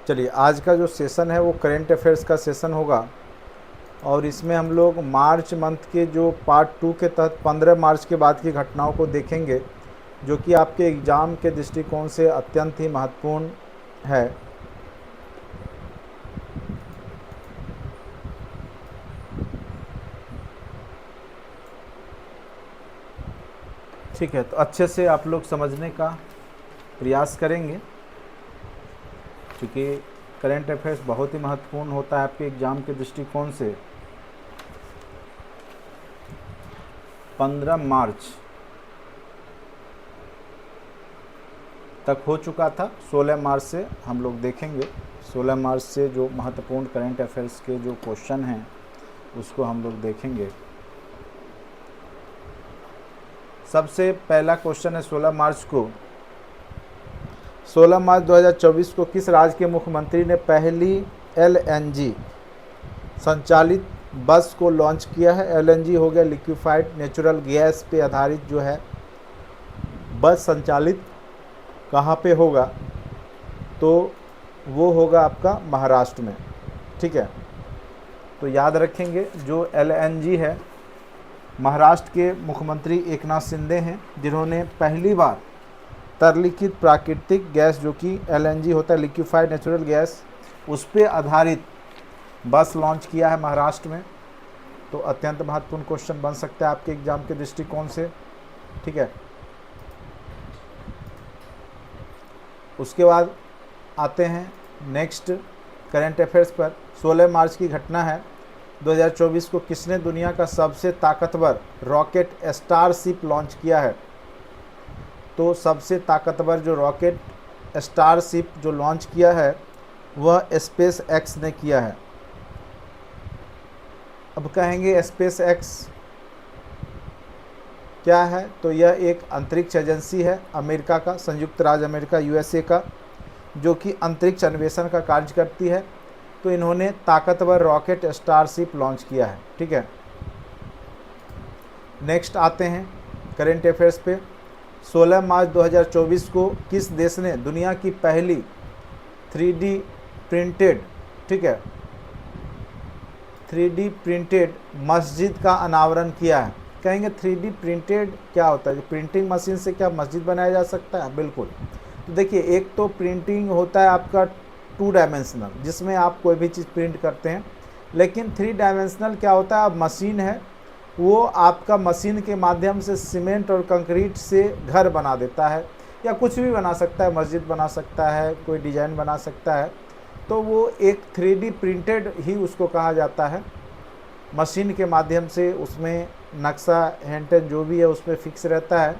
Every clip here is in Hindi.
चलिए, आज का जो सेशन है वो करेंट अफेयर्स का सेशन होगा और इसमें हम लोग मार्च मंथ के जो पार्ट 2 के तहत 15 मार्च के बाद की घटनाओं को देखेंगे, जो कि आपके एग्ज़ाम के दृष्टिकोण से अत्यंत ही महत्वपूर्ण है। ठीक है, तो अच्छे से आप लोग समझने का प्रयास करेंगे, क्योंकि करेंट अफेयर्स बहुत ही महत्वपूर्ण होता है आपके एग्ज़ाम के दृष्टिकोण से। 15 मार्च तक हो चुका था, 16 मार्च से हम लोग देखेंगे। 16 मार्च से जो महत्वपूर्ण करेंट अफेयर्स के जो क्वेश्चन हैं उसको हम लोग देखेंगे। सबसे पहला क्वेश्चन है 16 मार्च को, 16 मार्च 2024 को किस राज्य के मुख्यमंत्री ने पहली LNG संचालित बस को लॉन्च किया है? LNG हो गया लिक्विफाइड नेचुरल गैस पे आधारित जो है बस संचालित कहाँ पे होगा? तो वो होगा आपका महाराष्ट्र में। ठीक है, तो याद रखेंगे जो LNG है, महाराष्ट्र के मुख्यमंत्री एकनाथ शिंदे हैं, जिन्होंने पहली बार तरलीकृत प्राकृतिक गैस जो कि LNG होता है लिक्विफाइड नेचुरल गैस, उस पर आधारित बस लॉन्च किया है महाराष्ट्र में। तो अत्यंत महत्वपूर्ण क्वेश्चन बन सकता है आपके एग्जाम के दृष्टिकोण से। ठीक है, उसके बाद आते हैं नेक्स्ट करंट अफेयर्स पर। 16 मार्च की घटना है, 2024 को किसने दुनिया का सबसे ताकतवर रॉकेट स्टारशिप लॉन्च किया है? तो सबसे ताकतवर जो रॉकेट स्टारशिप जो लॉन्च किया है वह स्पेस एक्स ने किया है। अब कहेंगे स्पेस एक्स क्या है? तो यह एक अंतरिक्ष एजेंसी है अमेरिका का, संयुक्त राज्य अमेरिका USA का, जो कि अंतरिक्ष अन्वेषण का कार्य करती है। तो इन्होंने ताकतवर रॉकेट स्टारशिप लॉन्च किया है। ठीक है, नेक्स्ट आते हैं करेंट अफेयर्स पे। 16 मार्च 2024 को किस देश ने दुनिया की पहली 3D प्रिंटेड, ठीक है, 3D प्रिंटेड मस्जिद का अनावरण किया है? कहेंगे 3D प्रिंटेड क्या होता है? प्रिंटिंग मशीन से क्या मस्जिद बनाया जा सकता है? बिल्कुल। तो देखिए, एक तो प्रिंटिंग होता है आपका 2 डायमेंशनल, जिसमें आप कोई भी चीज़ प्रिंट करते हैं, लेकिन 3 डायमेंशनल क्या होता है? अब मशीन है, वो आपका मशीन के माध्यम से सीमेंट और कंक्रीट से घर बना देता है, या कुछ भी बना सकता है, मस्जिद बना सकता है, कोई डिज़ाइन बना सकता है। तो वो एक 3D प्रिंटेड ही उसको कहा जाता है। मशीन के माध्यम से उसमें नक्शा हैंटन जो भी है उसमें फिक्स रहता है,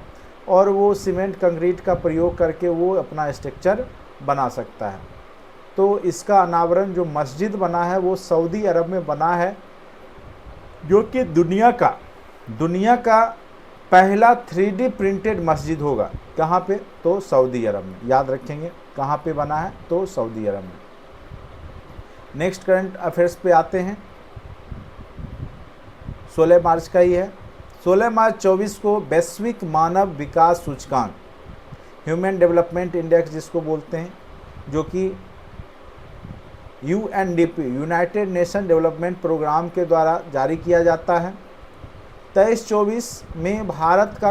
और वो सीमेंट कंक्रीट का प्रयोग करके वो अपना स्ट्रक्चर बना सकता है। तो इसका अनावरण जो मस्जिद बना है वो सऊदी अरब में बना है, जो कि दुनिया का पहला 3D प्रिंटेड मस्जिद होगा। कहाँ पे? तो सऊदी अरब में। याद रखेंगे कहाँ पे बना है? तो सऊदी अरब में। नेक्स्ट करंट अफेयर्स पे आते हैं, 16 मार्च का ही है। 16 मार्च 24 को वैश्विक मानव विकास सूचकांक, ह्यूमन डेवलपमेंट इंडेक्स जिसको बोलते हैं, जो कि UNDP United Nation Development Programme के द्वारा जारी किया जाता है। 23-24 में भारत का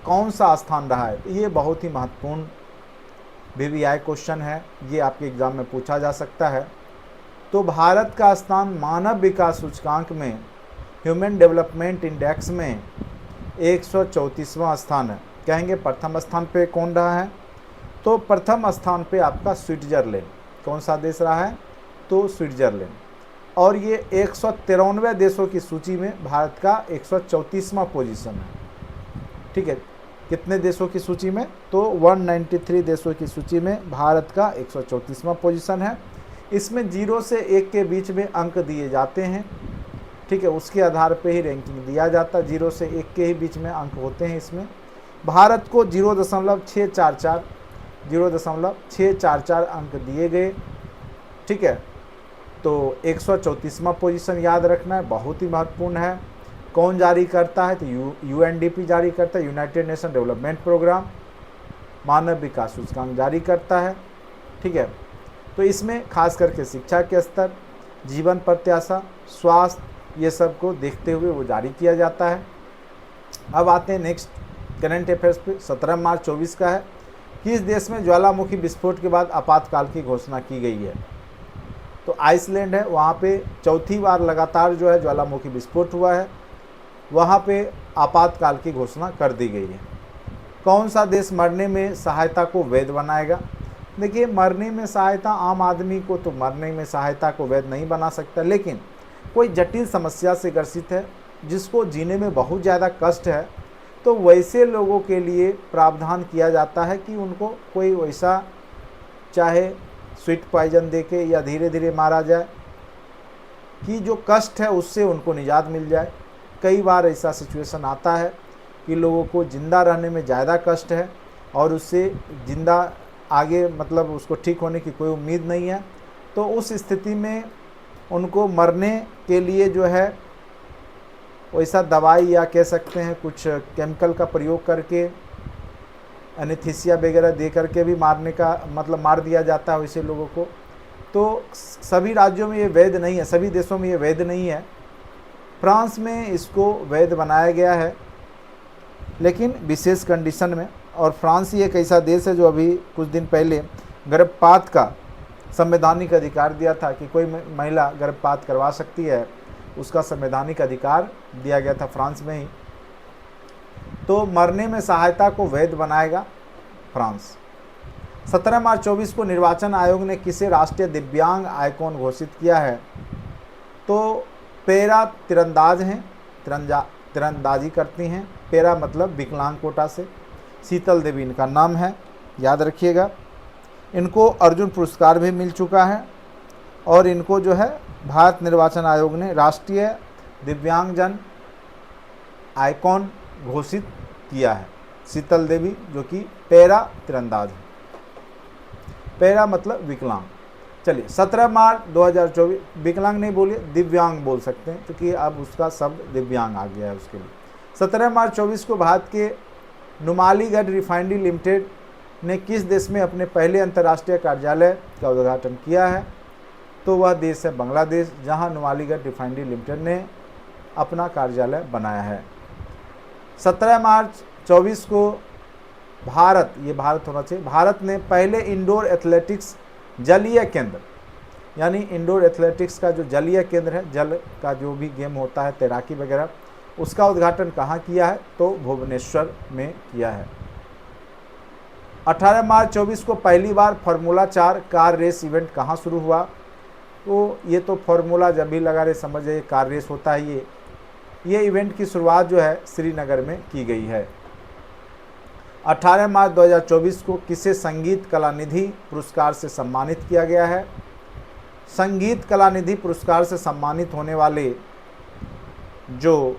कौन सा स्थान रहा है? ये बहुत ही महत्वपूर्ण VVI क्वेश्चन है, ये आपके एग्जाम में पूछा जा सकता है। तो भारत का स्थान मानव विकास सूचकांक में, ह्यूमन डेवलपमेंट इंडेक्स में 134वां स्थान है। कहेंगे प्रथम स्थान पे कौन रहा है? तो प्रथम स्थान पे आपका स्विट्जरलैंड। कौन सा देश रहा है? तो स्विट्जरलैंड। और ये 193 देशों की सूची में भारत का 134वां पोजीशन है। ठीक है, कितने देशों की सूची में? तो 193 देशों की सूची में भारत का 134वां पोजीशन है। इसमें 0 से 1 के बीच में अंक दिए जाते हैं। ठीक है, उसके आधार पे ही रैंकिंग दिया जाता है, 0 से 1 के ही बीच में अंक होते हैं इसमें। भारत को 0.644 अंक दिए गए। ठीक है, तो 134वां पोजीशन याद रखना है, बहुत ही महत्वपूर्ण है। कौन जारी करता है? तो UNDP जारी करता है, यूनाइटेड नेशन डेवलपमेंट प्रोग्राम मानव विकास सूचकांक जारी करता है। ठीक है, तो इसमें खास करके शिक्षा के स्तर, जीवन प्रत्याशा, स्वास्थ्य, ये सब को देखते हुए वो जारी किया जाता है। अब आते हैं नेक्स्ट करंट अफेयर्स पे। 17 मार्च 24 का है, किस देश में ज्वालामुखी विस्फोट के बाद आपातकाल की घोषणा की गई है? तो आइसलैंड है, वहाँ पे चौथी बार लगातार जो है ज्वालामुखी विस्फोट हुआ है, वहाँ पे आपातकाल की घोषणा कर दी गई है। कौन सा देश मरने में सहायता को वैध बनाएगा? देखिए, मरने में सहायता, आम आदमी को तो मरने में सहायता को वैध नहीं बना सकता, लेकिन कोई जटिल समस्या से ग्रसित है, जिसको जीने में बहुत ज़्यादा कष्ट है, तो वैसे लोगों के लिए प्रावधान किया जाता है कि उनको कोई वैसा, चाहे स्वीट पॉइजन देके या धीरे धीरे मारा जाए, कि जो कष्ट है उससे उनको निजात मिल जाए। कई बार ऐसा सिचुएशन आता है कि लोगों को ज़िंदा रहने में ज़्यादा कष्ट है और उससे ज़िंदा आगे मतलब उसको ठीक होने की कोई उम्मीद नहीं है, तो उस स्थिति में उनको मरने के लिए जो है वैसा दवाई या कह सकते हैं कुछ केमिकल का प्रयोग करके, एनेस्थीसिया वगैरह दे करके भी मारने का मतलब मार दिया जाता है वैसे लोगों को। तो सभी राज्यों में ये वैध नहीं है, सभी देशों में ये वैध नहीं है। फ्रांस में इसको वैध बनाया गया है, लेकिन विशेष कंडीशन में। और फ्रांस ही एक ऐसा देश है जो अभी कुछ दिन पहले गर्भपात का संवैधानिक अधिकार दिया था कि कोई महिला गर्भपात करवा सकती है, उसका संवैधानिक अधिकार दिया गया था फ्रांस में ही। तो मरने में सहायता को वैध बनाएगा फ्रांस। 17 मार्च 24 को निर्वाचन आयोग ने किसे राष्ट्रीय दिव्यांग आइकॉन घोषित किया है? तो पैरा तीरंदाज हैं, तीरंदाजी करती हैं, पैरा मतलब विकलांग कोटा से, शीतल देवी इनका नाम है, याद रखिएगा। इनको अर्जुन पुरस्कार भी मिल चुका है और इनको जो है भारत निर्वाचन आयोग ने राष्ट्रीय दिव्यांगजन आइकॉन घोषित किया है। शीतल देवी जो कि पैरा तीरंदाज है, पैरा मतलब विकलांग। चलिए 17 मार्च 2024, विकलांग नहीं बोलिए, दिव्यांग बोल सकते हैं क्योंकि अब उसका शब्द दिव्यांग आ गया है उसके लिए। 17 मार्च 24 को भारत के नुमालीगढ़ रिफाइनरी लिमिटेड ने किस देश में अपने पहले अंतर्राष्ट्रीय कार्यालय का उद्घाटन किया है? तो वह देश है बांग्लादेश, जहां नुमालीगढ़ रिफाइनरी लिमिटेड ने अपना कार्यालय बनाया है। 17 मार्च 24 को भारत, ये भारत होना चाहिए, भारत ने पहले इंडोर एथलेटिक्स जलीय केंद्र, यानी इंडोर एथलेटिक्स का जो जलीय केंद्र है, जल का जो भी गेम होता है तैराकी वगैरह, उसका उद्घाटन कहाँ किया है? तो भुवनेश्वर में किया है। 18 मार्च 24 को पहली बार फार्मूला 4 कार रेस इवेंट कहाँ शुरू हुआ? तो ये तो फार्मूला जब भी लगा रहे समझ जाइए कार रेस होता है। ये इवेंट की शुरुआत जो है श्रीनगर में की गई है। 18 मार्च 2024 को किसे संगीत कलानिधि पुरस्कार से सम्मानित किया गया है? संगीत कलानिधि पुरस्कार से सम्मानित होने वाले जो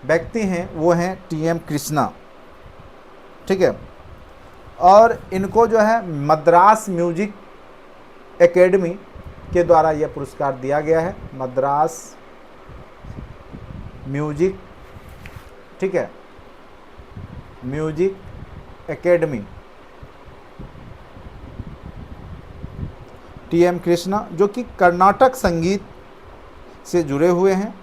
व्यक्ति हैं वो हैं टीएम कृष्णा, ठीक है। और इनको जो है मद्रास म्यूजिक एकेडमी के द्वारा यह पुरस्कार दिया गया है, मद्रास म्यूजिक, ठीक है, म्यूजिक एकेडमी, टीएम कृष्णा जो कि कर्नाटक संगीत से जुड़े हुए हैं,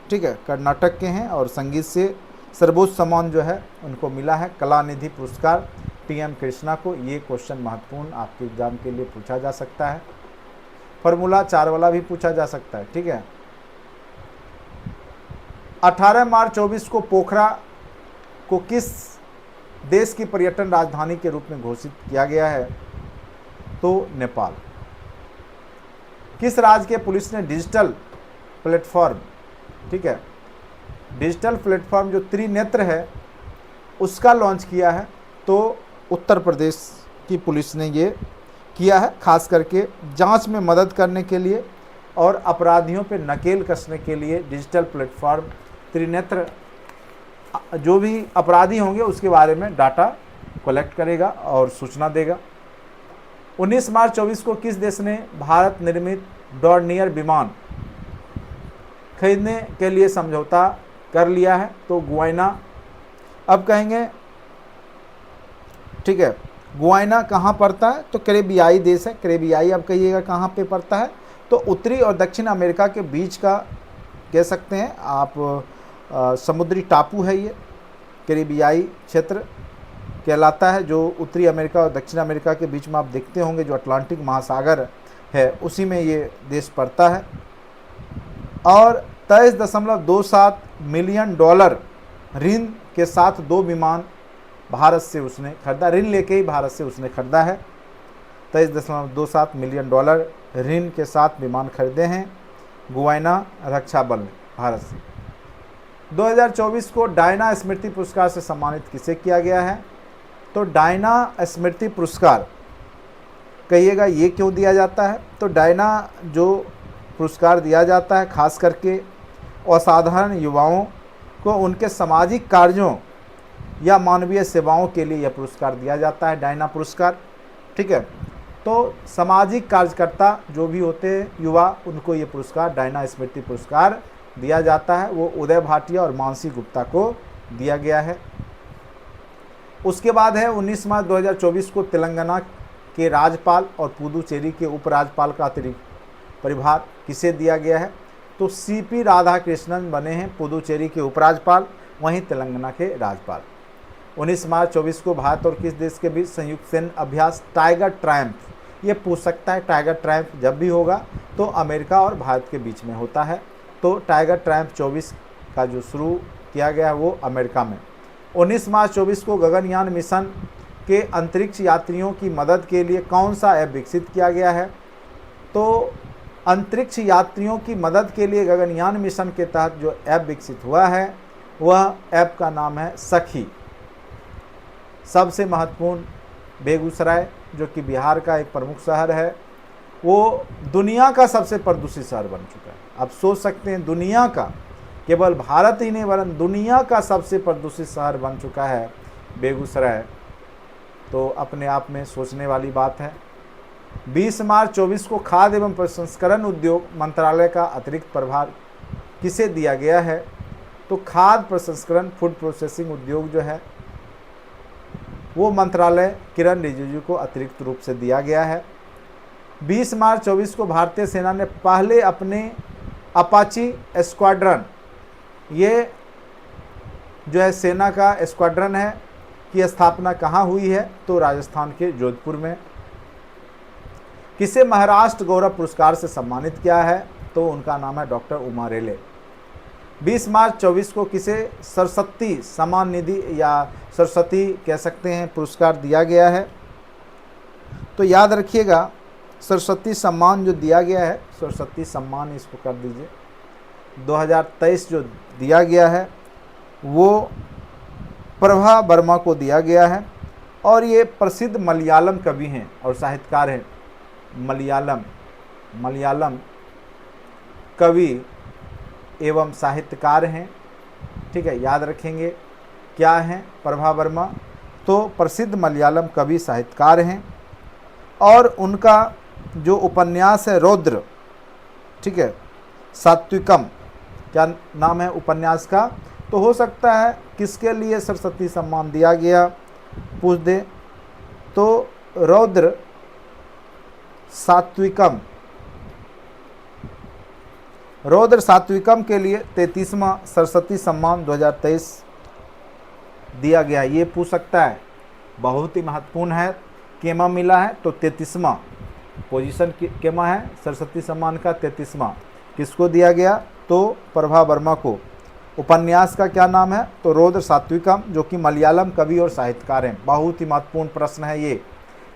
ठीक है, कर्नाटक के हैं और संगीत से सर्वोच्च सम्मान जो है उनको मिला है कलानिधि पुरस्कार टीएम कृष्णा को। ये क्वेश्चन महत्वपूर्ण आपके एग्जाम के लिए पूछा जा सकता है, फार्मूला 4 वाला भी पूछा जा सकता है, ठीक है। 18 मार्च 24 को पोखरा को किस देश की पर्यटन राजधानी के रूप में घोषित किया गया है? तो नेपाल। किस राज्य के पुलिस ने डिजिटल प्लेटफॉर्म, ठीक है, डिजिटल प्लेटफॉर्म जो त्रिनेत्र है उसका लॉन्च किया है? तो उत्तर प्रदेश की पुलिस ने ये किया है, खास करके जांच में मदद करने के लिए और अपराधियों पे नकेल कसने के लिए। डिजिटल प्लेटफॉर्म त्रिनेत्र जो भी अपराधी होंगे उसके बारे में डाटा कलेक्ट करेगा और सूचना देगा। 19 मार्च 24 को किस देश ने भारत निर्मित डॉर्नियर विमान खरीदने के लिए समझौता कर लिया है? तो गुयाना। अब कहेंगे ठीक है गुयाना कहाँ पड़ता है? तो कैरेबियाई देश है। कैरेबियाई अब कहिएगा कहाँ पे पड़ता है? तो उत्तरी और दक्षिण अमेरिका के बीच का कह सकते हैं आप समुद्री टापू है ये, कैरेबियाई क्षेत्र कहलाता है, जो उत्तरी अमेरिका और दक्षिण अमेरिका के बीच में आप देखते होंगे जो अटलांटिक महासागर है उसी में ये देश पड़ता है। और 23.27 मिलियन डॉलर ऋण के साथ 2 विमान भारत से उसने खरीदा, ऋण लेके ही भारत से उसने खरीदा है। 23.27 मिलियन डॉलर ऋण के साथ विमान खरीदे हैं गुयाना रक्षा बल ने भारत से। 2024 को डायना स्मृति पुरस्कार से सम्मानित किसे किया गया है? तो डायना स्मृति पुरस्कार कहिएगा ये क्यों दिया जाता है? तो डायना जो पुरस्कार दिया जाता है खास करके असाधारण युवाओं को उनके सामाजिक कार्यों या मानवीय सेवाओं के लिए यह पुरस्कार दिया जाता है, डायना पुरस्कार। ठीक है, तो सामाजिक कार्यकर्ता जो भी होते हैं युवा, उनको ये पुरस्कार डायना स्मृति पुरस्कार दिया जाता है। वो उदय भाटिया और मानसी गुप्ता को दिया गया है। उसके बाद है 19 मार्च 2024 को तेलंगाना के राज्यपाल और पुदुचेरी के उपराज्यपाल का अतिरिक्त प्रभार किसे दिया गया है? तो सीपी राधाकृष्णन बने हैं पुदुचेरी के उपराज्यपाल, वहीं तेलंगाना के राज्यपाल। 19 मार्च 24 को भारत और किस देश के बीच संयुक्त सैन्य अभ्यास टाइगर ट्रायम्फ, ये पूछ सकता है। टाइगर ट्रायम्फ जब भी होगा तो अमेरिका और भारत के बीच में होता है। तो टाइगर ट्रायम्फ 24 का जो शुरू किया गया है वो अमेरिका में। 19 मार्च 24 को गगनयान मिशन के अंतरिक्ष यात्रियों की मदद के लिए कौन सा ऐप विकसित किया गया है? तो अंतरिक्ष यात्रियों की मदद के लिए गगनयान मिशन के तहत जो ऐप विकसित हुआ है वह ऐप का नाम है सखी। सबसे महत्वपूर्ण बेगूसराय जो कि बिहार का एक प्रमुख शहर है, वो दुनिया का सबसे प्रदूषित शहर बन चुका है। आप सोच सकते हैं, दुनिया का, केवल भारत ही नहीं वरन दुनिया का सबसे प्रदूषित शहर बन चुका है बेगूसराय। तो अपने आप में सोचने वाली बात है। 20 मार्च 24 को खाद्य एवं प्रसंस्करण उद्योग मंत्रालय का अतिरिक्त प्रभार किसे दिया गया है? तो खाद्य प्रसंस्करण फूड प्रोसेसिंग उद्योग जो है वो मंत्रालय किरण रिजिजू को अतिरिक्त रूप से दिया गया है। 20 मार्च 24 को भारतीय सेना ने पहले अपने अपाची स्क्वाड्रन, ये जो है सेना का स्क्वाड्रन है, की स्थापना कहाँ हुई है? तो राजस्थान के जोधपुर में। किसे महाराष्ट्र गौरव पुरस्कार से सम्मानित किया है? तो उनका नाम है डॉक्टर उमा रेले। 20 मार्च 24 को किसे सरस्वती सम्मान निधि या सरस्वती कह सकते हैं पुरस्कार दिया गया है? तो याद रखिएगा, सरस्वती सम्मान जो दिया गया है, सरस्वती सम्मान इसको कर दीजिए, 2023 जो दिया गया है वो प्रभा वर्मा को दिया गया है। और ये प्रसिद्ध मलयालम कवि हैं और साहित्यकार हैं। मलयालम कवि एवं साहित्यकार हैं। ठीक है, याद रखेंगे क्या हैं प्रभा वर्मा? तो प्रसिद्ध मलयालम कवि साहित्यकार हैं। और उनका जो उपन्यास है रौद्र, ठीक है, सात्विकम, क्या नाम है उपन्यास का? तो हो सकता है किसके लिए सरस्वती सम्मान दिया गया पूछ दे। तो रौद्र सात्विकम के लिए 33वां सरस्वती सम्मान 2023 दिया गया, ये पूछ सकता है। बहुत ही महत्वपूर्ण है, केमा मिला है तो 33वां पोजीशन केमा है सरस्वती सम्मान का 33वां। किसको दिया गया? तो प्रभा वर्मा को। उपन्यास का क्या नाम है? तो रौद्र सात्विकम, जो कि मलयालम कवि और साहित्यकार हैं। बहुत ही महत्वपूर्ण प्रश्न है ये,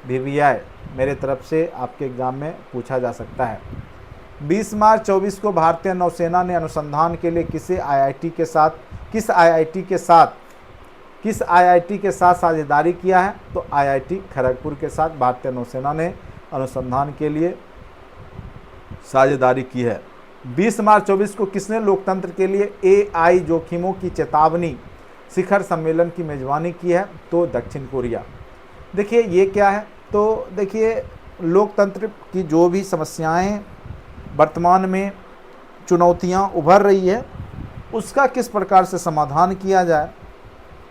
VVI मेरे तरफ से आपके एग्जाम में पूछा जा सकता है। 20 मार्च 24 को भारतीय नौसेना ने अनुसंधान के लिए किस IIT के साथ साझेदारी किया है? तो IIT खड़गपुर के साथ भारतीय नौसेना ने अनुसंधान के लिए साझेदारी की है। 20 मार्च 24 को किसने लोकतंत्र के लिए AI जोखिमों की चेतावनी शिखर सम्मेलन की मेजबानी की है? तो दक्षिण कोरिया। देखिए ये क्या है? तो देखिए लोकतंत्र की जो भी समस्याएं वर्तमान में चुनौतियां उभर रही है उसका किस प्रकार से समाधान किया जाए,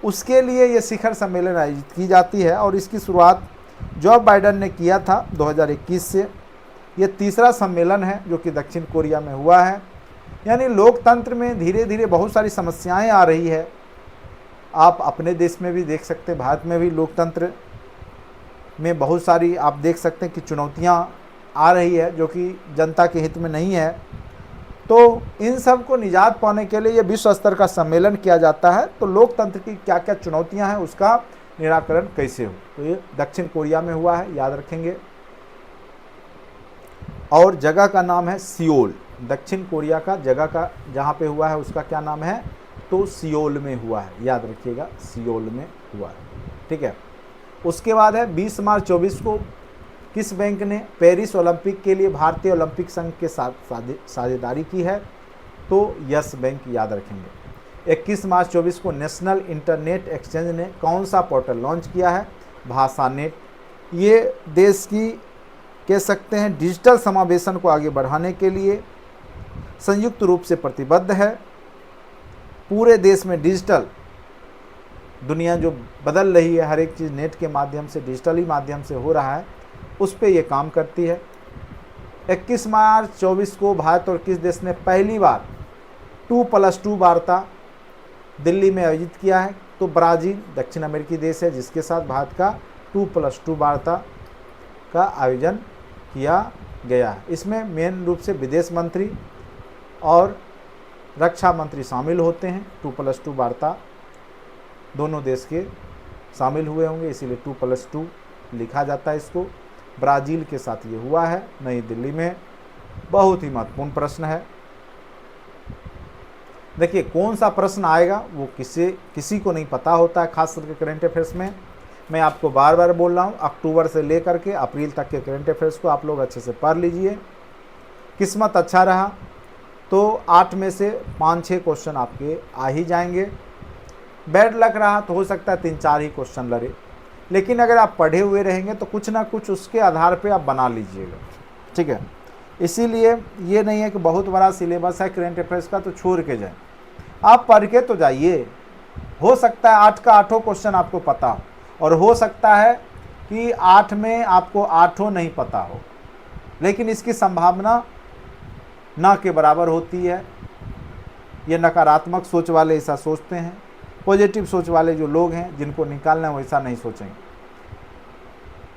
उसके लिए ये शिखर सम्मेलन आयोजित की जाती है। और इसकी शुरुआत जो बाइडेन ने किया था 2021 से। ये तीसरा सम्मेलन है जो कि दक्षिण कोरिया में हुआ है। यानी लोकतंत्र में धीरे धीरे बहुत सारी समस्याएं आ रही है। आप अपने देश में भी देख सकते हैं, भारत में भी लोकतंत्र में बहुत सारी आप देख सकते हैं कि चुनौतियां आ रही है जो कि जनता के हित में नहीं है। तो इन सब को निजात पाने के लिए ये विश्व स्तर का सम्मेलन किया जाता है। तो लोकतंत्र की क्या क्या चुनौतियां हैं, उसका निराकरण कैसे हो, तो ये दक्षिण कोरिया में हुआ है, याद रखेंगे। और जगह का नाम है सियोल। दक्षिण कोरिया का जगह का जहाँ पे हुआ है उसका क्या नाम है, तो सियोल में हुआ है, याद रखिएगा, सियोल में हुआ है, ठीक है। उसके बाद है 20 मार्च 24 को किस बैंक ने पेरिस ओलंपिक के लिए भारतीय ओलंपिक संघ के साथ साझेदारी की है, तो यस बैंक, याद रखेंगे। 21 मार्च 24 को नेशनल इंटरनेट एक्सचेंज ने कौन सा पोर्टल लॉन्च किया है, भाषानेट। ये देश की कह सकते हैं डिजिटल समावेशन को आगे बढ़ाने के लिए संयुक्त रूप से प्रतिबद्ध है। पूरे देश में डिजिटल दुनिया जो बदल रही है, हर एक चीज़ नेट के माध्यम से, डिजिटली माध्यम से हो रहा है, उस पे ये काम करती है। 21 मार्च 24 को भारत और किस देश ने पहली बार 2+2 वार्ता दिल्ली में आयोजित किया है, तो ब्राज़ील, दक्षिण अमेरिकी देश है जिसके साथ भारत का 2+2 वार्ता का आयोजन किया गया है। इसमें मेन रूप से विदेश मंत्री और रक्षा मंत्री शामिल होते हैं। 2+2 वार्ता दोनों देश के शामिल हुए होंगे, इसीलिए 2+2 लिखा जाता है इसको। ब्राज़ील के साथ ये हुआ है नई दिल्ली में। बहुत ही महत्वपूर्ण प्रश्न है। देखिए कौन सा प्रश्न आएगा वो किसी को नहीं पता होता है, खास करके करंट अफेयर्स में। मैं आपको बार बार बोल रहा हूँ, अक्टूबर से लेकर के अप्रैल तक के करंट अफेयर्स को आप लोग अच्छे से पढ़ लीजिए। किस्मत अच्छा रहा तो 8 में से 5-6 क्वेश्चन आपके आ ही जाएंगे। बैड लक रहा तो हो सकता है 3-4 ही क्वेश्चन लड़े, लेकिन अगर आप पढ़े हुए रहेंगे तो कुछ ना कुछ उसके आधार पे आप बना लीजिएगा, ठीक है। इसीलिए ये नहीं है कि बहुत बड़ा सिलेबस है करंट अफेयर्स का तो छोड़ के जाए, आप पढ़ के तो जाइए। हो सकता है 8 का 8 क्वेश्चन आपको पता हो, और हो सकता है कि 8 में आपको 8 नहीं पता हो, लेकिन इसकी संभावना ना के बराबर होती है। ये नकारात्मक सोच वाले ऐसा सोचते हैं, पॉजिटिव सोच वाले जो लोग हैं जिनको निकालना है वैसा नहीं सोचेंगे।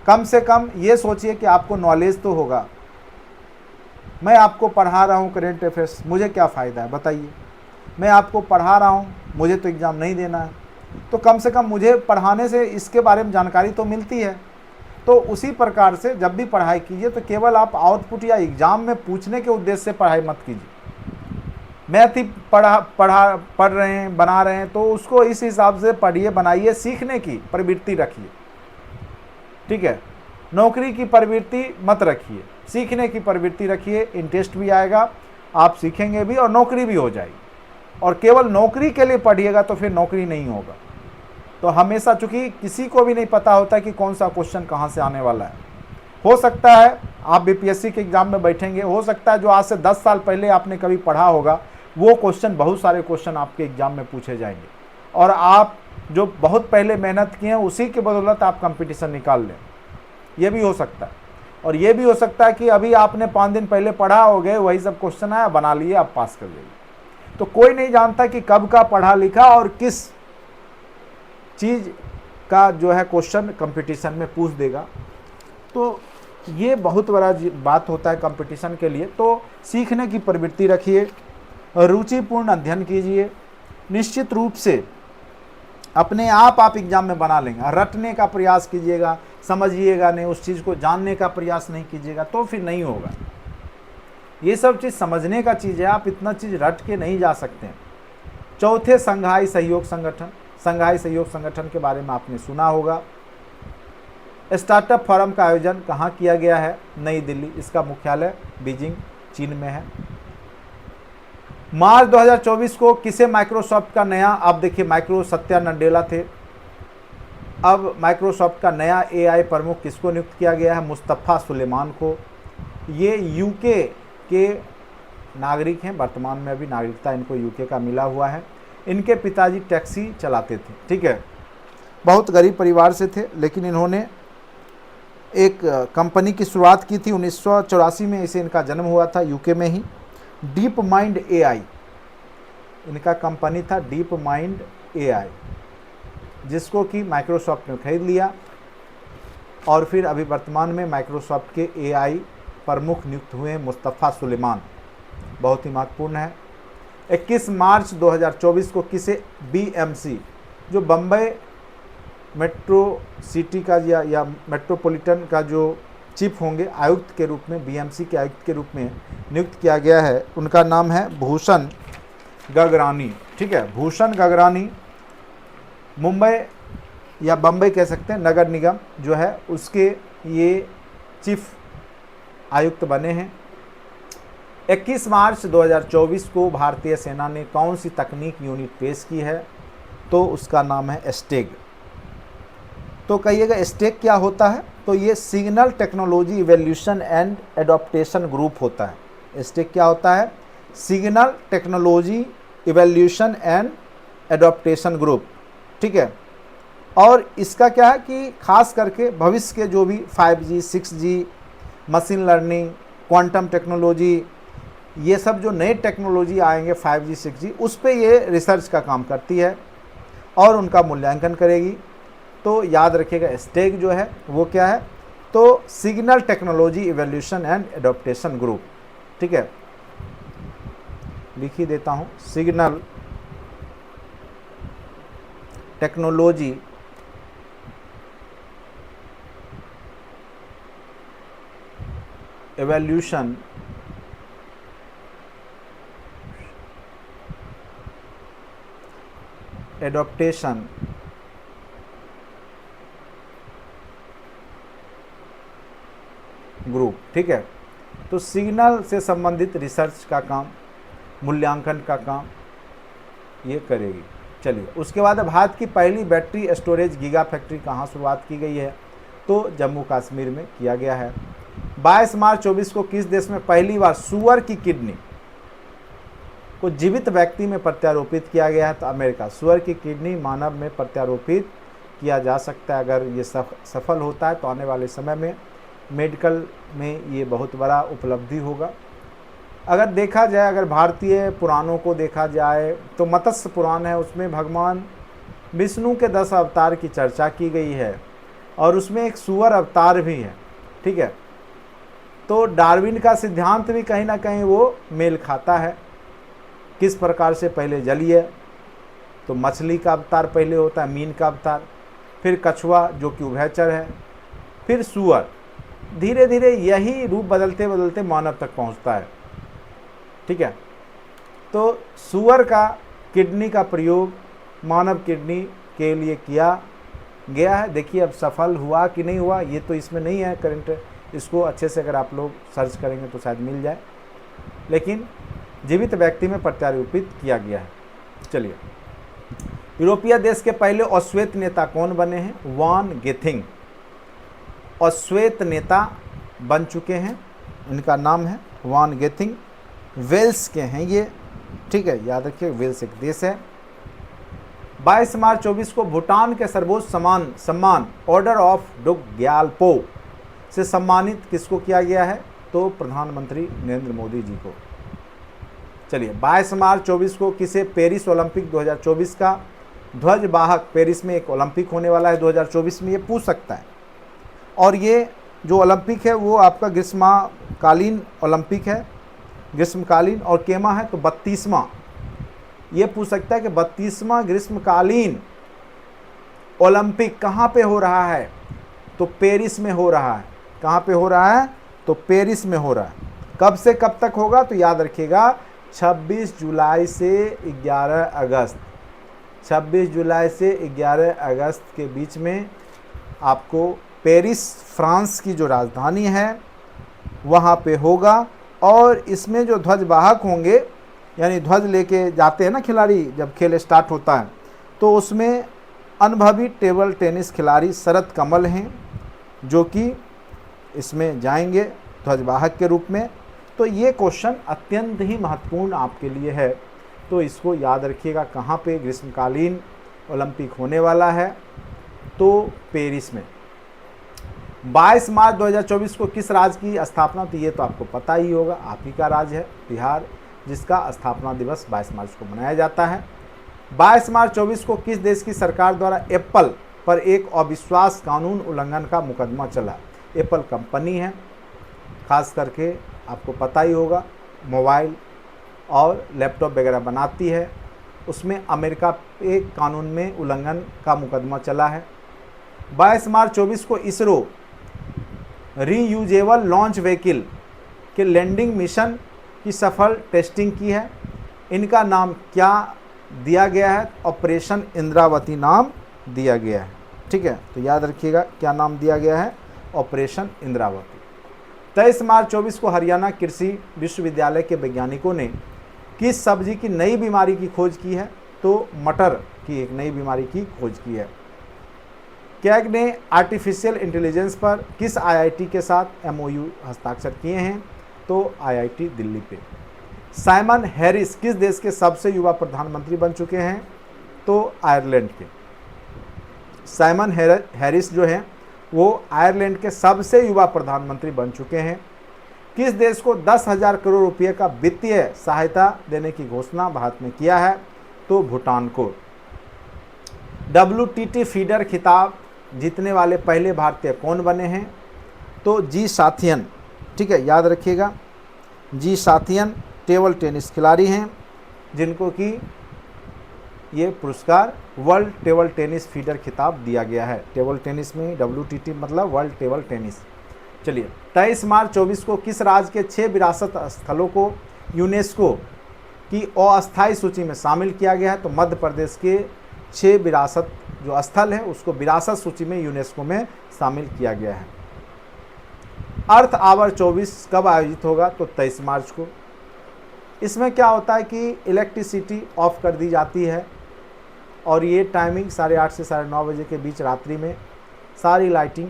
कम से कम ये सोचिए कि आपको नॉलेज तो होगा। मैं आपको पढ़ा रहा हूँ करंट अफेयर्स, मुझे क्या फ़ायदा है बताइए। मैं आपको पढ़ा रहा हूँ, मुझे तो एग्ज़ाम नहीं देना है, तो कम से कम मुझे पढ़ाने से इसके बारे में जानकारी तो मिलती है। तो उसी प्रकार से जब भी पढ़ाई कीजिए तो केवल आप आउटपुट या एग्ज़ाम में पूछने के उद्देश्य से पढ़ाई मत कीजिए। मैथ ही पढ़ रहे हैं, बना रहे हैं, तो उसको इस हिसाब से पढ़िए, बनाइए, सीखने की प्रवृत्ति रखिए, ठीक है। नौकरी की प्रवृत्ति मत रखिए, सीखने की प्रवृत्ति रखिए। इंटरेस्ट भी आएगा, आप सीखेंगे भी और नौकरी भी हो जाएगी। और केवल नौकरी के लिए पढ़िएगा तो फिर नौकरी नहीं होगा। तो हमेशा, चूँकि किसी को भी नहीं पता होता कि कौन सा क्वेश्चन कहाँ से आने वाला है। हो सकता है आप बीपीएससी के एग्ज़ाम में बैठेंगे, हो सकता है जो आज से 10 साल पहले आपने कभी पढ़ा होगा वो क्वेश्चन, बहुत सारे क्वेश्चन आपके एग्ज़ाम में पूछे जाएंगे, और आप जो बहुत पहले मेहनत किए हैं उसी के बदौलत आप कंपटीशन निकाल लें। ये भी हो सकता है। और ये भी हो सकता है कि अभी आपने 5 दिन पहले पढ़ा हो गए, वही सब क्वेश्चन आया, बना लिए, आप पास कर लिए। तो कोई नहीं जानता कि कब का पढ़ा लिखा और किस चीज़ का जो है क्वेश्चन कंपटीशन में पूछ देगा। तो ये बहुत बड़ा बात होता है कंपटीशन के लिए। तो सीखने की प्रवृत्ति रखिए, रुचिपूर्ण अध्ययन कीजिए। निश्चित रूप से अपने आप एग्जाम में बना लेंगे। रटने का प्रयास कीजिएगा, समझिएगा नहीं, उस चीज़ को जानने का प्रयास नहीं कीजिएगा तो फिर नहीं होगा। ये सब चीज़ समझने का चीज़ है, आप इतना चीज़ रट के नहीं जा सकते हैं। चौथे, संघाई सहयोग संगठन। संघाई सहयोग संगठन के बारे में आपने सुना होगा। स्टार्टअप फोरम का आयोजन कहाँ किया गया है? नई दिल्ली। इसका मुख्यालय बीजिंग, चीन में है। मार्च 2024 को किसे माइक्रोसॉफ्ट का नया, अब देखिए माइक्रो सत्या नडेला थे, अब माइक्रोसॉफ्ट का नया एआई प्रमुख किसको नियुक्त किया गया है? मुस्तफ़ा सुलेमान को। ये यूके के नागरिक हैं, वर्तमान में अभी नागरिकता इनको यूके का मिला हुआ है। इनके पिताजी टैक्सी चलाते थे, ठीक है। बहुत गरीब परिवार से थे, लेकिन इन्होंने एक कंपनी की शुरुआत की थी 1984 में, इसे इनका जन्म हुआ था यूके में ही। डीप माइंड एआई इनका कंपनी था, डीप माइंड एआई, जिसको कि माइक्रोसॉफ्ट ने खरीद लिया और फिर अभी वर्तमान में माइक्रोसॉफ्ट के एआई प्रमुख नियुक्त हुए मुस्तफ़ा सुलेमान, बहुत ही महत्वपूर्ण है। 21 मार्च 2024 को किसे बीएमसी, जो बम्बई मेट्रो सिटी का या मेट्रोपॉलिटन का जो चीफ होंगे आयुक्त के रूप में, बीएमसी के आयुक्त के रूप में नियुक्त किया गया है, उनका नाम है भूषण गगरानी। ठीक है, भूषण गगरानी मुंबई या बम्बई कह सकते हैं, नगर निगम जो है उसके ये चीफ आयुक्त बने हैं। 21 मार्च 2024 को भारतीय सेना ने कौन सी तकनीक यूनिट पेश की है, तो उसका नाम है स्टेग। तो कहिएगा स्टेग क्या होता है, तो ये signal technology evolution and adaptation group होता है। स्टेग क्या होता है, signal technology evolution and adaptation group. ठीक है, और इसका क्या है कि खास करके भविष्य के जो भी 5G 6G machine learning quantum technology, ये सब जो नए टेक्नोलॉजी आएंगे 5G 6G, उस पे ये रिसर्च का काम करती है और उनका मूल्यांकन करेगी। तो याद रखिएगा स्टेग जो है वो क्या है, तो signal technology evolution and adaptation group. ठीक है, लिख ही देता हूँ, signal technology evolution adaptation group. ठीक है, तो सिग्नल से संबंधित रिसर्च का काम, मूल्यांकन का काम ये करेगी। चलिए, उसके बाद भारत की पहली बैटरी स्टोरेज गीगा फैक्ट्री कहाँ शुरुआत की गई है, तो जम्मू कश्मीर में किया गया है। 22 मार्च 24 को किस देश में पहली बार सुअर की किडनी को जीवित व्यक्ति में प्रत्यारोपित किया गया है, तो अमेरिका। सुअर की किडनी मानव में प्रत्यारोपित किया जा सकता है, अगर ये सफल होता है तो आने वाले समय में मेडिकल में ये बहुत बड़ा उपलब्धि होगा। अगर देखा जाए, अगर भारतीय पुराणों को देखा जाए तो मत्स्य पुराण है, उसमें भगवान विष्णु के 10 अवतार की चर्चा की गई है और उसमें एक सुअर अवतार भी है। ठीक है, तो डार्विन का सिद्धांत भी कहीं ना कहीं वो मेल खाता है। किस प्रकार से पहले जलीय, तो मछली का अवतार पहले होता है, मीन का अवतार, फिर कछुआ जो कि उभयचर है, फिर सुअर, धीरे धीरे यही रूप बदलते बदलते मानव तक पहुंचता है। ठीक है, तो सुअर का किडनी का प्रयोग मानव किडनी के लिए किया गया है। देखिए अब सफल हुआ कि नहीं हुआ ये तो इसमें नहीं है करंट, इसको अच्छे से अगर आप लोग सर्च करेंगे तो शायद मिल जाए, लेकिन जीवित व्यक्ति में प्रत्यारोपित किया गया है। चलिए, यूरोपीय देश के पहले अश्वेत नेता कौन बने हैं, वान गेथिंग अश्वेत नेता बन चुके हैं, इनका नाम है वान गेथिंग, वेल्स के हैं ये। ठीक है, याद रखिए वेल्स एक देश है। 22 मार्च 24 को भूटान के सर्वोच्च सम्मान ऑर्डर ऑफ डुग ग्यालपो से सम्मानित किसको किया गया है, तो प्रधानमंत्री नरेंद्र मोदी जी को। चलिए, 22 मार्च 24 को किसे पेरिस ओलंपिक 2024 का ध्वजवाहक, पेरिस में एक ओलंपिक होने वाला है 2024 में, ये पूछ सकता है। और ये जो ओलंपिक है वो आपका ग्रीष्मकालीन ओलंपिक है, ग्रीष्मकालीन, और केमा है तो 32वां। ये पूछ सकता है कि 32वां ग्रीष्मकालीन ओलंपिक कहाँ पे हो रहा है, तो पेरिस में हो रहा है। कहाँ पे हो रहा है, तो पेरिस में हो रहा है। कब से कब तक होगा, तो याद रखिएगा 26 जुलाई से 11 अगस्त, 26 जुलाई से 11 अगस्त के बीच में आपको पेरिस, फ्रांस की जो राजधानी है, वहाँ पे होगा। और इसमें जो ध्वजवाहक होंगे, यानी ध्वज लेके जाते हैं ना खिलाड़ी जब खेल स्टार्ट होता है, तो उसमें अनुभवी टेबल टेनिस खिलाड़ी शरद कमल हैं जो कि इसमें जाएंगे ध्वजवाहक के रूप में। तो ये क्वेश्चन अत्यंत ही महत्वपूर्ण आपके लिए है, तो इसको याद रखिएगा। कहाँ पे ग्रीष्मकालीन ओलंपिक होने वाला है, तो पेरिस में। 22 मार्च 2024 को किस राज्य की स्थापना, तो ये तो आपको पता ही होगा, आप ही का राज्य है बिहार, जिसका स्थापना दिवस 22 मार्च को मनाया जाता है। 22 मार्च 24 को किस देश की सरकार द्वारा एप्पल पर एक अविश्वास कानून उल्लंघन का मुकदमा चला। एप्पल कंपनी है, खास करके आपको पता ही होगा, मोबाइल और लैपटॉप वगैरह बनाती है, उसमें अमेरिका एक कानून में उल्लंघन का मुकदमा चला है। 22 मार्च 24 को इसरो रीयूजेबल लॉन्च व्हीकल के लैंडिंग मिशन की सफल टेस्टिंग की है। इनका नाम क्या दिया गया है, ऑपरेशन इंद्रावती नाम दिया गया है। ठीक है, तो याद रखिएगा क्या नाम दिया गया है, ऑपरेशन इंद्रावती। 23 मार्च 24 को हरियाणा कृषि विश्वविद्यालय के वैज्ञानिकों ने किस सब्जी की नई बीमारी की खोज की है, तो मटर की एक नई बीमारी की खोज की है। कैग ने आर्टिफिशियल इंटेलिजेंस पर किस आईआईटी के साथ एमओयू हस्ताक्षर किए हैं, तो आईआईटी दिल्ली पे। साइमन हैरिस किस देश के सबसे युवा प्रधानमंत्री बन चुके हैं, तो आयरलैंड के। साइमन हैरिस जो हैं वो आयरलैंड के सबसे युवा प्रधानमंत्री बन चुके हैं। किस देश को 10,000 करोड़ रुपये का वित्तीय सहायता देने की घोषणा भारत ने किया है, तो भूटान को। WTT फीडर खिताब जीतने वाले पहले भारतीय कौन बने हैं, तो जी साथियन। ठीक है, याद रखिएगा, जी साथियन टेबल टेनिस खिलाड़ी हैं, जिनको कि ये पुरस्कार वर्ल्ड टेबल टेनिस फीडर खिताब दिया गया है। टेबल टेनिस में WTT मतलब वर्ल्ड टेबल टेनिस। चलिए, 23 मार्च 24 को किस राज्य के 6 विरासत स्थलों को यूनेस्को की अस्थायी सूची में शामिल किया गया है, तो मध्य प्रदेश के 6 विरासत जो स्थल है उसको विरासत सूची में यूनेस्को में शामिल किया गया है। अर्थ आवर 24 कब आयोजित होगा, तो 23 मार्च को। इसमें क्या होता है कि इलेक्ट्रिसिटी ऑफ कर दी जाती है और ये टाइमिंग 8:30 से 9:30 बजे के बीच रात्रि में सारी लाइटिंग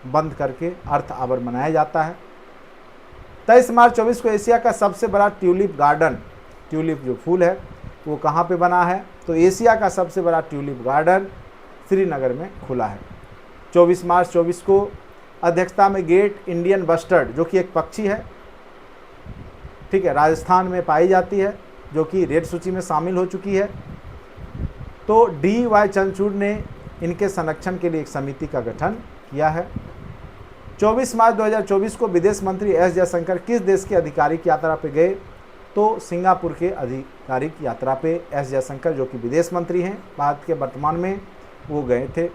बंद करके अर्थ आवर मनाया जाता है। 23 मार्च 24 को एशिया का सबसे बड़ा ट्यूलिप गार्डन, ट्यूलिप जो फूल है वो कहाँ पे बना है, तो एशिया का सबसे बड़ा ट्यूलिप गार्डन श्रीनगर में खुला है। 24 मार्च 24 को अध्यक्षता में ग्रेट इंडियन बस्टर्ड, जो कि एक पक्षी है, ठीक है, राजस्थान में पाई जाती है, जो कि रेड सूची में शामिल हो चुकी है, तो DY चंद्रचूड़ ने इनके संरक्षण के लिए एक समिति का गठन किया है। 24 मार्च 2024 को विदेश मंत्री एस जयशंकर किस देश के आधिकारिक यात्रा पे गए, तो सिंगापुर के आधिकारिक यात्रा पे एस जयशंकर, जो कि विदेश मंत्री हैं भारत के वर्तमान में, वो गए थे।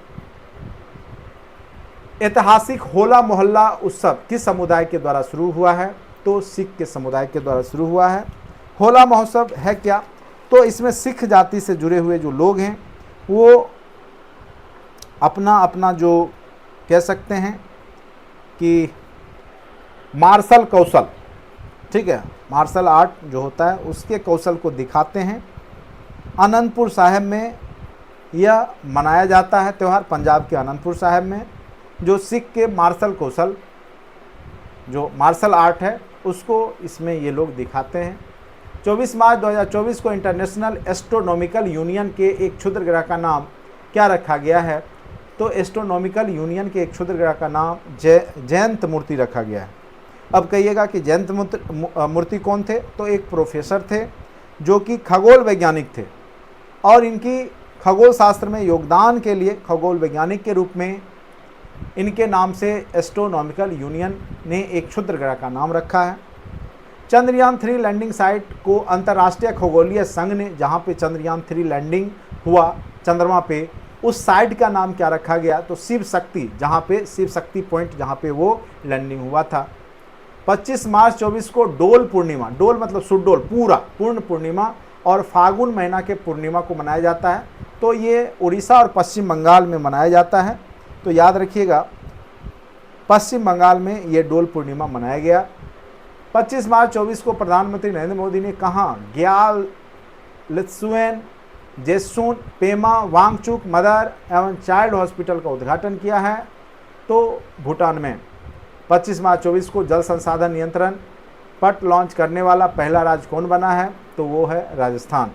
ऐतिहासिक होला मोहल्ला उत्सव किस समुदाय के द्वारा शुरू हुआ है, तो सिख के समुदाय के द्वारा शुरू हुआ है। होला महोत्सव है क्या, तो इसमें सिख जाति से जुड़े हुए जो लोग हैं वो अपना अपना जो कह सकते हैं कि मार्शल कौशल, ठीक है, मार्शल आर्ट जो होता है उसके कौशल को दिखाते हैं। अनंतपुर साहिब में यह मनाया जाता है त्यौहार, पंजाब के अनंतपुर साहिब में, जो सिख के मार्शल कौशल जो मार्शल आर्ट है उसको इसमें ये लोग दिखाते हैं। 24 मार्च 2024 को इंटरनेशनल एस्ट्रोनॉमिकल यूनियन के एक क्षुद्र ग्रह का नाम क्या रखा गया है, तो एस्ट्रोनॉमिकल यूनियन के एक क्षुद्र ग्रह का नाम जयंत मूर्ति रखा गया है। अब कहिएगा कि जयंत मूर्ति कौन थे, तो एक प्रोफेसर थे जो कि खगोल वैज्ञानिक थे और इनकी खगोल शास्त्र में योगदान के लिए खगोल वैज्ञानिक के रूप में इनके नाम से एस्ट्रोनॉमिकल यूनियन ने एक क्षुद्र ग्रह का नाम रखा है। चंद्रयान 3 लैंडिंग साइट को अंतर्राष्ट्रीय खगोलीय संघ ने, जहां पे चंद्रयान 3 लैंडिंग हुआ चंद्रमा पे, उस साइट का नाम क्या रखा गया, तो शिव शक्ति, जहां पे शिव शक्ति पॉइंट जहां पे वो लैंडिंग हुआ था। 25 मार्च 24 को डोल पूर्णिमा, डोल मतलब सुडोल, पूरा पूर्ण पूर्णिमा, और फागुन महीना के पूर्णिमा को मनाया जाता है, तो ये उड़ीसा और पश्चिम बंगाल में मनाया जाता है। तो याद रखिएगा पश्चिम बंगाल में ये डोल पूर्णिमा मनाया गया। 25 मार्च 24 को प्रधानमंत्री नरेंद्र मोदी ने कहाँ ग्याल, लित्सुएन, जेसून, पेमा, वांगचुक मदर एवं चाइल्ड हॉस्पिटल का उद्घाटन किया है, तो भूटान में। 25 मार्च 24 को जल संसाधन नियंत्रण पट लॉन्च करने वाला पहला राज्य कौन बना है, तो वो है राजस्थान।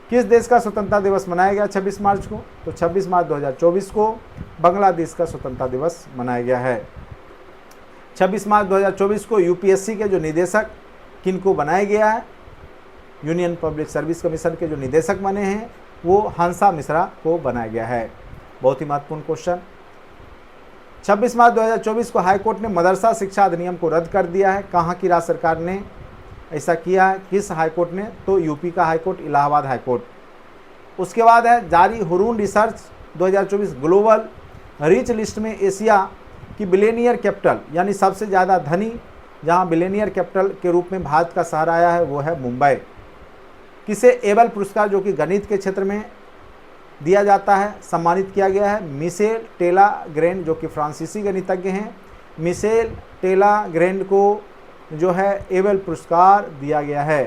किस देश का स्वतंत्रता दिवस मनाया गया 26 मार्च को? तो 26 मार्च 2024 को बांग्लादेश का स्वतंत्रता दिवस मनाया गया है। 26 मार्च 2024 को यूपीएससी के जो निदेशक किनको बनाया गया है, यूनियन पब्लिक सर्विस कमीशन के जो निदेशक बने हैं वो हंसा मिश्रा को बनाया गया है। बहुत ही महत्वपूर्ण क्वेश्चन। 26 मार्च 2024 को हाईकोर्ट ने मदरसा शिक्षा अधिनियम को रद्द कर दिया है। कहाँ की राज्य सरकार ने ऐसा किया है? किस हाईकोर्ट ने? तो यूपी का हाईकोर्ट, इलाहाबाद हाईकोर्ट। उसके बाद है जारी Hurun research 2024 global rich list में एशिया की बिलियनियर कैपिटल यानी सबसे ज़्यादा धनी जहां बिलियनियर कैपिटल के रूप में भारत का शहर आया है वो है मुंबई। किसे एबल पुरस्कार जो कि गणित के क्षेत्र में दिया जाता है सम्मानित किया गया है? मिशेल टेलाग्रेंड जो कि फ्रांसीसी गणितज्ञ हैं, मिशेल टेलाग्रेंड को जो है एबल पुरस्कार दिया गया है।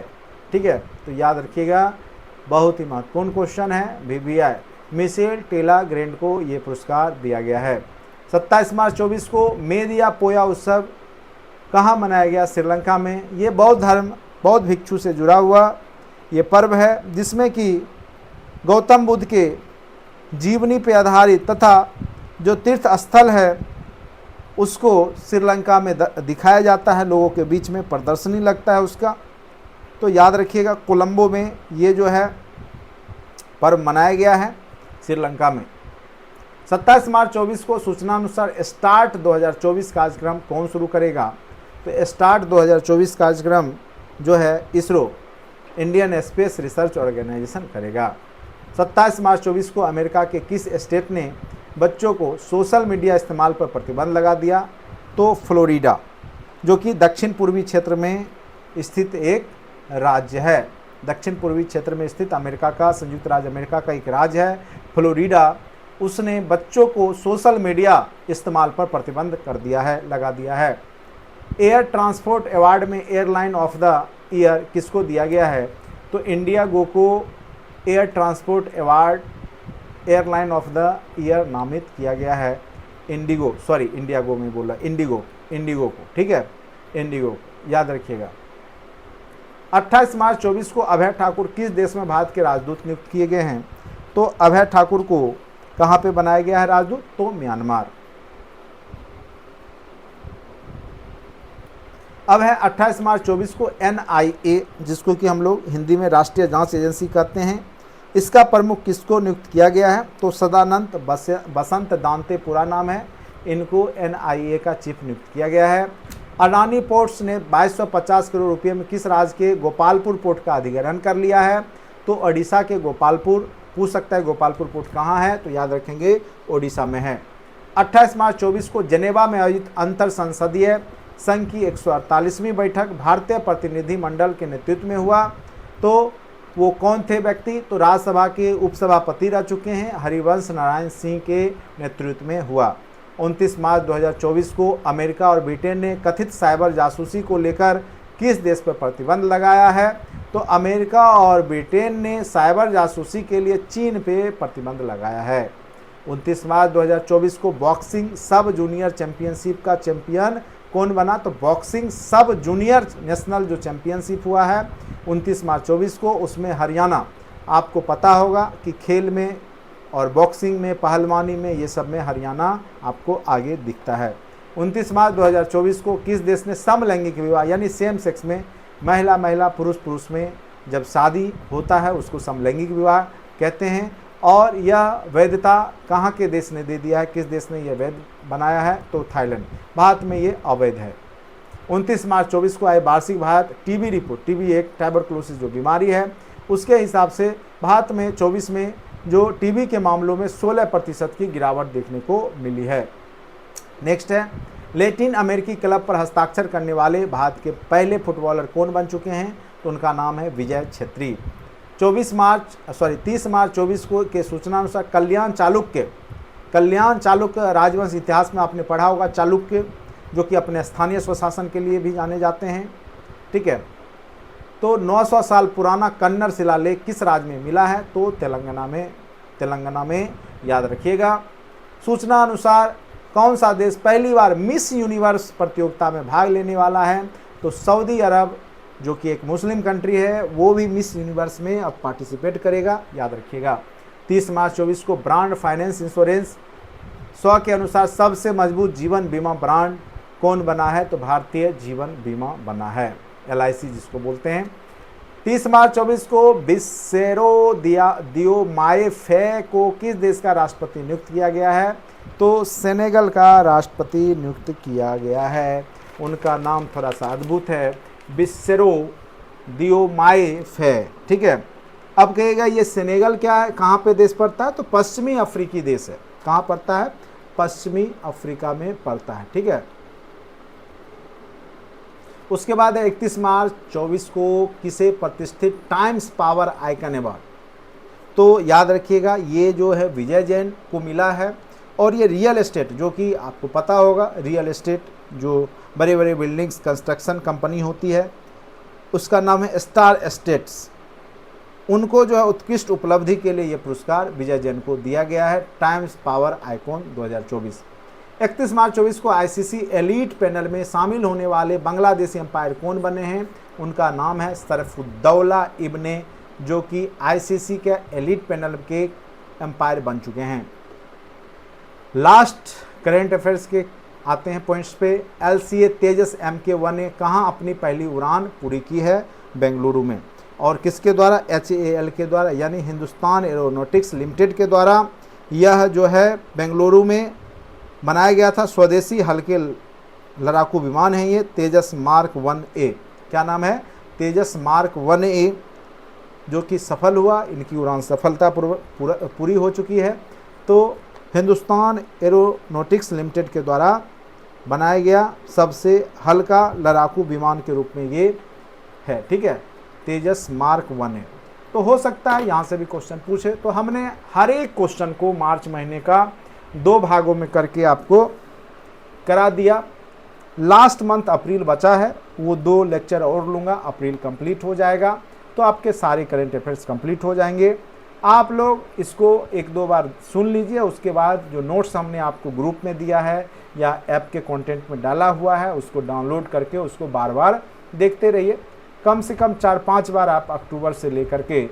ठीक है, तो याद रखिएगा, बहुत ही महत्वपूर्ण क्वेश्चन है। VBI मिशेल टेलाग्रेंड को ये पुरस्कार दिया गया है। 27 मार्च 24 को मेदिया पोया उत्सव कहाँ मनाया गया? श्रीलंका में। ये बौद्ध धर्म, बौद्ध भिक्षु से जुड़ा हुआ ये पर्व है जिसमें कि गौतम बुद्ध के जीवनी पे आधारित तथा जो तीर्थ स्थल है उसको श्रीलंका में दिखाया जाता है, लोगों के बीच में प्रदर्शनी लगता है उसका। तो याद रखिएगा, कोलंबो में ये जो है पर्व मनाया गया है श्रीलंका में। 27 मार्च 24 को सूचना अनुसार स्टार्ट 2024 कार्यक्रम कौन शुरू करेगा? तो स्टार्ट 2024 कार्यक्रम जो है ISRO, Indian space research organisation करेगा। 27 मार्च 24 को अमेरिका के किस स्टेट ने बच्चों को सोशल मीडिया इस्तेमाल पर प्रतिबंध लगा दिया? तो फ्लोरिडा, जो कि दक्षिण पूर्वी क्षेत्र में स्थित एक राज्य है। दक्षिण पूर्वी क्षेत्र में स्थित अमेरिका का, संयुक्त राज्य अमेरिका का एक राज्य है फ्लोरिडा। उसने बच्चों को सोशल मीडिया इस्तेमाल पर प्रतिबंध कर दिया है, लगा दिया है। एयर ट्रांसपोर्ट अवार्ड में एयरलाइन ऑफ द ईयर किसको दिया गया है? तो इंडियागो को air transport award airline of the year नामित किया गया है। इंडियागो में बोला, इंडिगो को, ठीक है, इंडिगो को याद रखिएगा। 28 मार्च 24 को अभय ठाकुर किस देश में भारत के राजदूत नियुक्त किए गए हैं? तो अभय ठाकुर को कहाँ पे बनाया गया है राजदूत? तो म्यांमार। अब है 28 मार्च 24 को NIA, जिसको कि हम लोग हिंदी में राष्ट्रीय जांच एजेंसी कहते हैं, इसका प्रमुख किसको नियुक्त किया गया है? तो सदानंद बसंत दांते पूरा नाम है, इनको NIA का चीफ नियुक्त किया गया है। अडानी पोर्ट्स ने 2250 करोड़ रुपये में किस राज्य के गोपालपुर पोर्ट का अधिग्रहण कर लिया है? तो ओडिशा के गोपालपुर। पूछ सकता है गोपालपुर पोर्ट कहाँ है? तो याद रखेंगे ओडिशा में है। 28 मार्च 24 को जेनेवा में आयोजित अंतर संसदीय संघ की 148वीं बैठक भारतीय प्रतिनिधि मंडल के नेतृत्व में हुआ। तो वो कौन थे व्यक्ति? तो राज्यसभा के उपसभापति रह चुके हैं, हरिवंश नारायण सिंह के नेतृत्व में हुआ। 29 मार्च 2024 को अमेरिका और ब्रिटेन ने कथित साइबर जासूसी को लेकर किस देश पर प्रतिबंध लगाया है? तो अमेरिका और ब्रिटेन ने साइबर जासूसी के लिए चीन पे प्रतिबंध लगाया है। 29 मार्च 2024 को बॉक्सिंग सब जूनियर चैंपियनशिप का चैंपियन कौन बना? तो बॉक्सिंग सब जूनियर नेशनल जो चैंपियनशिप हुआ है 29 मार्च 24 को, उसमें हरियाणा, आपको पता होगा कि खेल में और बॉक्सिंग में, पहलवानी में, ये सब में हरियाणा आपको आगे दिखता है। 29 मार्च 2024 को किस देश ने समलैंगिक विवाह यानी सेम सेक्स में महिला महिला पुरुष पुरुष में जब शादी होता है उसको समलैंगिक विवाह कहते हैं, और यह वैधता कहाँ के देश ने दे दिया है? किस देश ने यह वैध बनाया है? तो थाईलैंड। भारत में ये अवैध है। 29 मार्च 24 को आए वार्षिक भारत टीबी रिपोर्ट। टीबी एक ट्यूबरकुलोसिस जो बीमारी है, उसके हिसाब से भारत में 24 में जो टीबी के मामलों में 16% की गिरावट देखने को मिली है। नेक्स्ट है, लैटिन अमेरिकी क्लब पर हस्ताक्षर करने वाले भारत के पहले फुटबॉलर कौन बन चुके हैं? तो उनका नाम है विजय छेत्री। 30 मार्च 24 को के सूचना अनुसार कल्याण चालुक्य राजवंश, इतिहास में आपने पढ़ा होगा, चालुक्य जो कि अपने स्थानीय स्वशासन के लिए भी जाने जाते हैं, ठीक है। तो 900 साल पुराना कन्नड़ शिलालेख किस राज्य में मिला है? तो तेलंगाना में याद रखिएगा। सूचना अनुसार कौन सा देश पहली बार मिस यूनिवर्स प्रतियोगिता में भाग लेने वाला है? तो सऊदी अरब जो कि एक मुस्लिम कंट्री है, वो भी मिस यूनिवर्स में अब पार्टिसिपेट करेगा, याद रखिएगा। 30 मार्च 24 को ब्रांड फाइनेंस इंश्योरेंस 100 के अनुसार सबसे मजबूत जीवन बीमा ब्रांड कौन बना है? तो भारतीय जीवन बीमा बना है, LIC जिसको बोलते हैं। 30 मार्च 24 को बिसेरो दियोमाए फे को किस देश का राष्ट्रपति नियुक्त किया गया है? तो सेनेगल का राष्ट्रपति नियुक्त किया गया है। उनका नाम थोड़ा सा अद्भुत है, बिसेरो दियोमाए फे, ठीक है। अब कहेगा ये सेनेगल क्या है, कहाँ पे देश पड़ता है? तो पश्चिमी अफ्रीकी देश है। कहाँ पड़ता है? पश्चिमी अफ्रीका में पड़ता है, ठीक है। उसके बाद है 31 मार्च 24 को किसे प्रतिष्ठित टाइम्स पावर आइकन अवार्ड? तो याद रखिएगा ये जो है विजय जैन को मिला है। और ये रियल एस्टेट, जो कि आपको पता होगा, रियल एस्टेट जो बड़े बड़े बिल्डिंग्स कंस्ट्रक्शन कंपनी होती है, उसका नाम है स्टार एस्टेट्स। उनको जो है उत्कृष्ट उपलब्धि के लिए ये पुरस्कार विजय जैन को दिया गया है, टाइम्स पावर आइकॉन 2024। 31 मार्च 24 को ICC एलीट पैनल में शामिल होने वाले बांग्लादेशी अंपायर कौन बने हैं? उनका नाम है शरफुद्दौला इब्ने, जो कि ICC के एलीट पैनल के अंपायर बन चुके हैं। लास्ट करंट अफेयर्स के आते हैं पॉइंट्स पे। LCA तेजस MK1 ने कहाँ अपनी पहली उड़ान पूरी की है? बेंगलुरु में। और किसके द्वारा? HAL के द्वारा, यानी हिंदुस्तान एरोनॉटिक्स लिमिटेड के द्वारा यह जो है बेंगलुरु में बनाया गया था। स्वदेशी हल्के लड़ाकू विमान है ये, तेजस मार्क 1A। क्या नाम है? तेजस मार्क 1A, जो कि सफल हुआ। इनकी उड़ान सफलता पूरी हो चुकी है। तो हिंदुस्तान एरोनॉटिक्स लिमिटेड के द्वारा बनाया गया सबसे हल्का लड़ाकू विमान के रूप में ये है, ठीक है, तेजस मार्क 1A। तो हो सकता है यहाँ से भी क्वेश्चन पूछे। तो हमने हर एक क्वेश्चन को मार्च महीने का 2 भागों में करके आपको करा दिया। लास्ट मंथ अप्रैल बचा है, वो 2 लेक्चर और लूँगा, अप्रैल कंप्लीट हो जाएगा। तो आपके सारे करंट अफेयर्स कंप्लीट हो जाएंगे। आप लोग इसको 1-2 बार सुन लीजिए, उसके बाद जो नोट्स हमने आपको ग्रुप में दिया है या ऐप के कंटेंट में डाला हुआ है, उसको डाउनलोड करके उसको बार बार देखते रहिए। कम से कम 4-5 बार आप अक्टूबर से लेकर के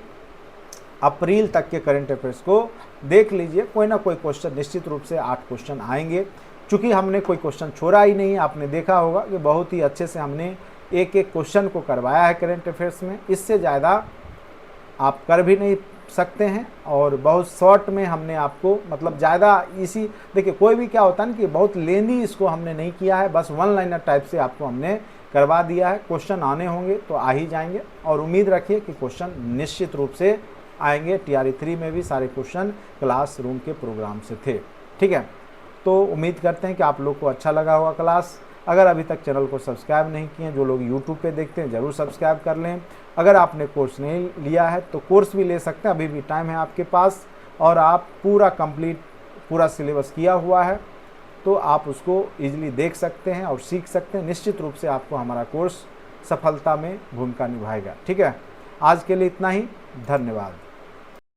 अप्रैल तक के करंट अफेयर्स को देख लीजिए। कोई ना कोई क्वेश्चन निश्चित रूप से 8 क्वेश्चन आएंगे। चूँकि हमने कोई क्वेश्चन छोड़ा ही नहीं, आपने देखा होगा कि बहुत ही अच्छे से हमने एक एक क्वेश्चन को करवाया है करंट अफेयर्स में। इससे ज़्यादा आप कर भी नहीं सकते हैं, और बहुत शॉर्ट में हमने आपको, मतलब ज़्यादा इसी, देखिए कोई भी क्या होता है ना कि बहुत लेंदी इसको हमने नहीं किया है, बस 1 लाइनर टाइप से आपको हमने करवा दिया है। क्वेश्चन आने होंगे तो आ ही जाएंगे, और उम्मीद रखिए कि क्वेश्चन निश्चित रूप से आएंगे। TRE 3 में भी सारे क्वेश्चन क्लासरूम के प्रोग्राम से थे, ठीक है। तो उम्मीद करते हैं कि आप लोग को अच्छा लगा होगा क्लास। अगर अभी तक चैनल को सब्सक्राइब नहीं किए, जो लोग YouTube पे देखते हैं ज़रूर सब्सक्राइब कर लें। अगर आपने कोर्स नहीं लिया है तो कोर्स भी ले सकते हैं, अभी भी टाइम है आपके पास, और आप पूरा सिलेबस किया हुआ है, तो आप उसको ईजिली देख सकते हैं और सीख सकते हैं। निश्चित रूप से आपको हमारा कोर्स सफलता में भूमिका निभाएगा, ठीक है। आज के लिए इतना ही, धन्यवाद।